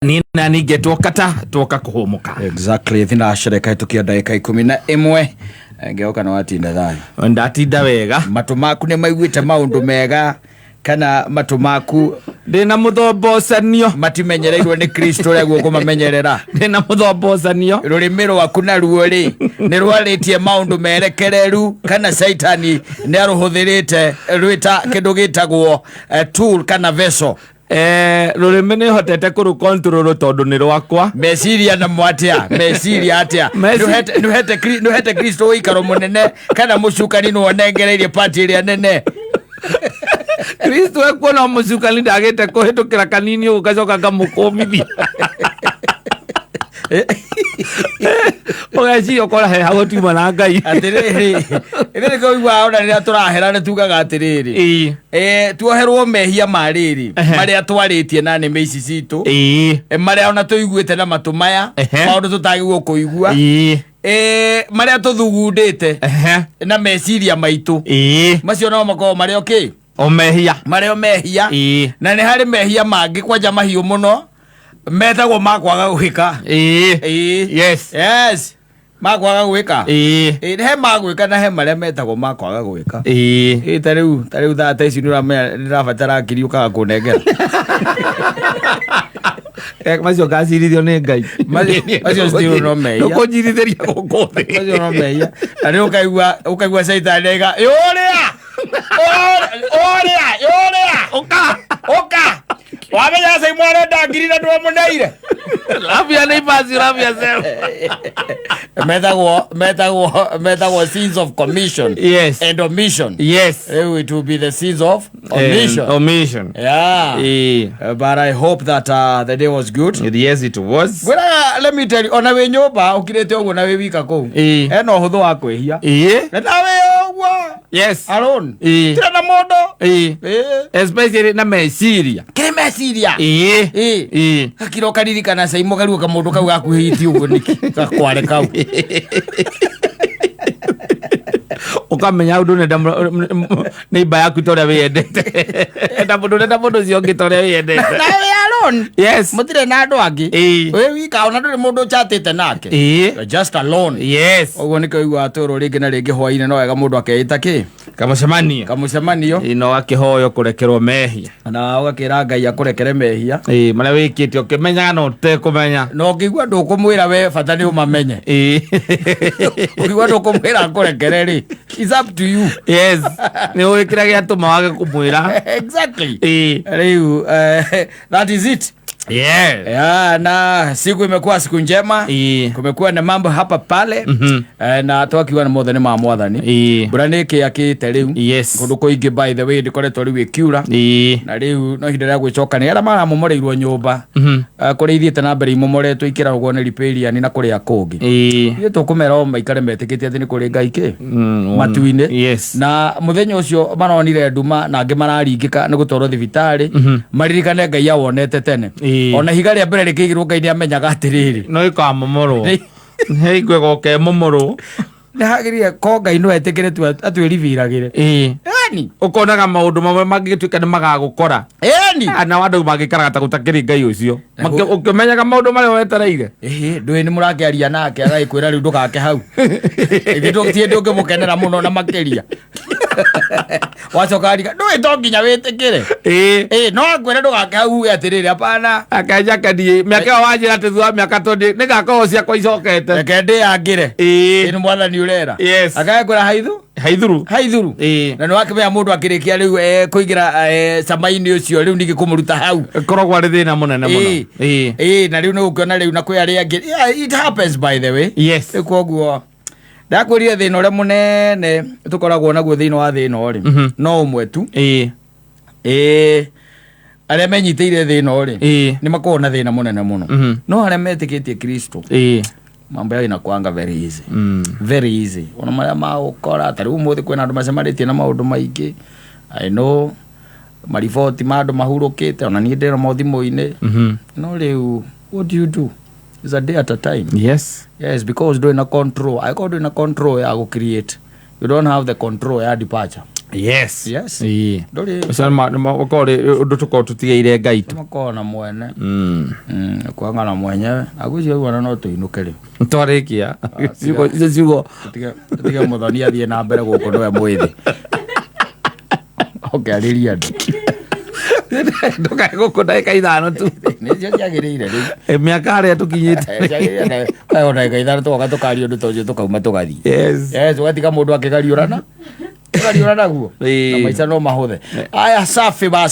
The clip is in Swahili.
Nina nige tuoka kuhumuka. Exactly, thina shereka tukia dakika 11 ngeuka na watinda thayo Ndatinda wega matu maku ne maiguite maundu mega kana matu maku ndina muthobocanio matimenyereirwo ni Kristo ria guo kumamenyerera ndina muthobocanio rurimiro waku na ruo ri ni rwaritie maundu merekereru kana saitani ni aruhuthirite rwita kindu gitagwo tool kana vessel. Rurimi ni hotete kuru control tondu ni rwakwa meciria na mwatia meciria atia nuhete Kristo uikaro munene kana mucukani no nengereirie party ria nene Kristo ekuona mucukani ndagite kuhitukira kanini ugacoka ngamukumithia Ogaci okora he hagotuma na Ngai atiriri ire ko igwa ona ria turahera ne tugaga atiriri tuoherwo mehia mariri maria twaritie na nĩ meici citu maria ona tuiguite na matumaya maundu tutagirwo kuigua maria tuthugundite na meciria maitu macio no makoo maria okay o mehia maria mehia na nĩ hari mehia mangi kwanja mahiu muno metagwo makwaga gwika yes makwaga gwika he magwika na he maria metagwo makwaga gwika tariu thata ici nirabatara kiri ukaga kunengera macio gacirithio ni Ngai macio still no meia ukunjirithiria gukuthi macio no meia ari ukaigua saitani ega oka wamenya sai mwana ndangirira ndo muneire labia ni basi labia sema metagwo sins of commission and omission. It will be the sins of omission. But I hope that the day was good. Yes, it was. Well, let me tell you, ona we nyoba ukirete ogo na we wika ko eno huthu wa kwehia na we ogwo alone tira na mondo especially na meciria kire meciria akiro karirikana sai mogaru ka mundu kau gakuhiti ugo niki gakware kau ukamenya undu ne ba yaku toria we yendete enda mundu cio ngitoria we yendete na we alone mutire na andu angi we wika ona nduri mundu chatite nake just alone ugo niko igwa toro ringi na ringi hwaine no wega mundu akeita ki kamucemanio ino akihoyo kurekerwo mehia na ugakira Ngai akurekere mehia maria wikite ukimenya no tekumenya no ngigwa ndukumwira we bata ni umamenye ngigwa ndukumwira akurekere ri it's up to you ni wikira gia tuma wage kumwira exactly riu that is it. Na siku imekuwa siku njema. Kumekuwa na mambo hapa pale na twakiwa na mothani ma mwathani buraniki yakite riu kundu kuingi by the way ndikoretwo riu ikiura na riu no hindira gwicoka ni ara mara momoreirwo nyumba kuri ithiete na mbere imomoretwo ikira ugo ni repair na kuri akungi ithe tukumera o maikare metikite athi ni kuri Ngai ki matuine na muthenya ucio maronire nduma na angi mararingika ni gutwarwo thibitari maririkane Ngai awonete tene ona higa ria mbere rikigirwo Ngai ni amenyaga atiriri no ikamomoro heigwe goke momoro ndagirie ko Ngai no etekere tu atwiriviragire yani ukonaga maundu mamwe mangituika ni magagukora ana wandu magikara ta gutakiri Ngai ucio ukimenyaga maundu mari wetereire ndui ni murakiaria nake agaikwira riu ndukake hau ithitie ndungimukenera muno na makiria wacokarika ndui to nginya witikire no akwira ndugake hau atiriri apana akaja kadi miaka wajira tithwa miaka tondi ni gako cia kwa icokete reke ndi angire ni mwathani urera agakwira haithuru na no akimenya mundu akirikia riu kuigira samaini ucio riu nigi kumuruta hau korogwa ri thina munene muno na riu no ukiona riu na kwi ari angi it happens by the way ikoguo ndakwirire thina ure munene tukoragwo naguo thina wa thina uri no umwe tu aria menyiteire thina uri ni makorwo na thina munene muno no aria metikitie Kristo mambo yao inakuanga very easy ona maria maukora tari umuthi kwena andu macemaritie na maundu maingi I know marifoti mandu mahurukite ona nie ndira mothimu-ini no riu what do you do is a day at a time yes because doing a control I got doing a control ya go create you don't have the control ya departure Yes. Ndori sana ukore undu tuko tutigeire ngai tu makona mwene kwangana mwenyewe agucio wana no tuinuke ri twarikia ciugo tiga muthoni athie na mbere guku nwe mwithi okariria ndu ndukae guku ndagika ithano tu nicio ciagirire ri miaka aria tukinyite ona ndagika ithano tugoka tukaria undu tocio tukauma tugathii ugatiga mundu akigariurana guo na maica no mahuthe aya safi basi.